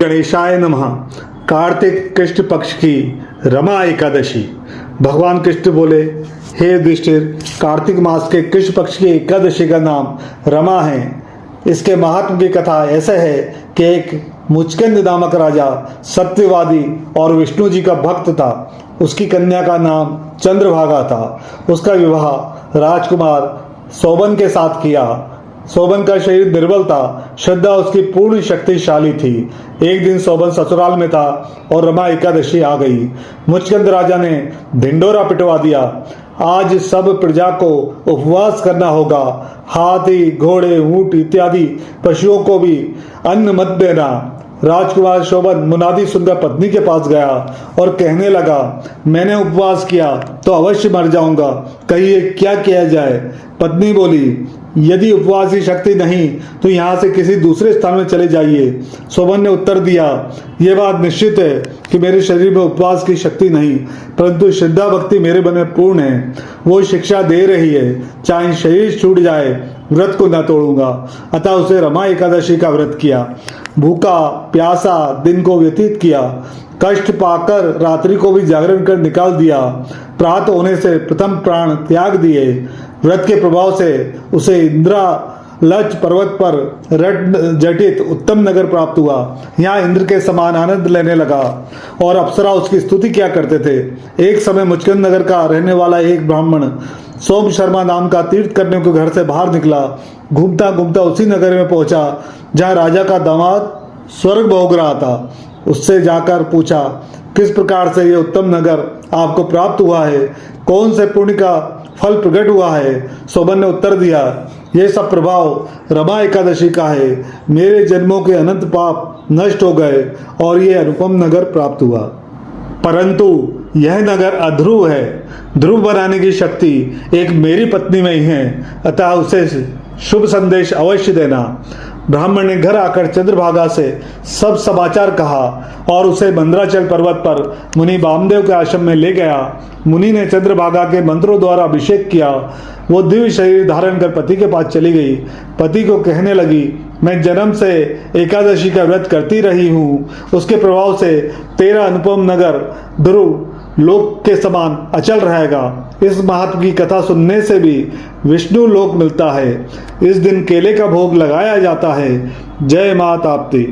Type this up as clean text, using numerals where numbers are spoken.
गणेशाय नमः। कार्तिक कृष्ण पक्ष की रमा एकादशी। भगवान कृष्ण बोले, हे युधिष्ठिर, कार्तिक मास के कृष्ण पक्ष की एकादशी का नाम रमा है। इसके महात्म की कथा ऐसे है कि एक मुचकंद नामक राजा सत्यवादी और विष्णु जी का भक्त था। उसकी कन्या का नाम चंद्रभागा था। उसका विवाह राजकुमार सोबन के साथ किया। सोबन का शरीर निर्बल था, श्रद्धा उसकी पूर्ण शक्तिशाली थी। एक दिन सोबन ससुराल में था और रमा एकादशी आ गई। मुचकंद राजा ने ढिंडोरा पिटवा दिया। आज सब प्रजा को उपवास करना होगा। हाथी, घोड़े, ऊंट इत्यादि पशुओं को भी अन्न मत देना। राजकुमार शोभन मुनादी सुनकर पत्नी के पास गया और कहने लगा, मैंने उपवास किया तो अवश्य मर जाऊंगा, कहिए क्या किया जाए। पत्नी बोली, यदि उपवास की शक्ति नहीं तो यहाँ से किसी दूसरे स्थान में चले जाइए। शोभन ने उत्तर दिया, यह बात निश्चित है कि मेरे शरीर में उपवास की शक्ति नहीं, परंतु श्रद्धा भक्ति मेरे मन में पूर्ण है। वो शिक्षा दे रही है, चाहे शरीर छूट जाए व्रत को न तोड़ूंगा। अतः उसे रमा एकादशी का व्रत किया। भूखा प्यासा दिन को व्यतीत किया। कष्ट पाकर रात्रि को भी जागरण कर निकाल दिया। प्रातः होने से प्रथम प्राण त्याग दिए। व्रत के प्रभाव से उसे इंद्रालच पर्वत पर रट जटित उत्तम नगर प्राप्त हुआ। यहाँ इंद्र के समान आनंद लेने लगा और अप्सरा उसकी स्तुति किया करते थे। एक समय मुचकंद नगर का रहने वाला एक ब्राह्मण सोम शर्मा नाम का तीर्थ करने को घर से बाहर निकला। घूमता घूमता उसी नगर में पहुंचा जहाँ राजा का दामाद स्वर्ग भोग रहा था। उससे जाकर पूछा, किस प्रकार से ये उत्तम नगर आपको प्राप्त हुआ है, कौन से पुण्य का फल प्रकट हुआ है। सोबन ने उत्तर दिया, यह सब प्रभाव रमा एकादशी का है। मेरे जन्मों के अनंत पाप नष्ट हो गए और ये अनुपम नगर प्राप्त हुआ। परंतु यह नगर अध्रुव है। ध्रुव बनाने की शक्ति एक मेरी पत्नी में ही है, अतः उसे शुभ संदेश अवश्य देना। ब्राह्मण ने घर आकर चंद्रभागा से सब समाचार कहा और उसे मंदराचल पर्वत पर मुनि वामदेव के आश्रम में ले गया। मुनि ने चंद्रभागा के मंत्रों द्वारा अभिषेक किया। वो दिव्य शरीर धारण कर पति के पास चली गई। पति को कहने लगी, मैं जन्म से एकादशी का व्रत करती रही हूँ। उसके प्रभाव से तेरा अनुपम नगर ध्रुव लोक के समान अचल रहेगा। इस महात्म की कथा सुनने से भी विष्णु लोक मिलता है। इस दिन केले का भोग लगाया जाता है। जय मां ताप्ती।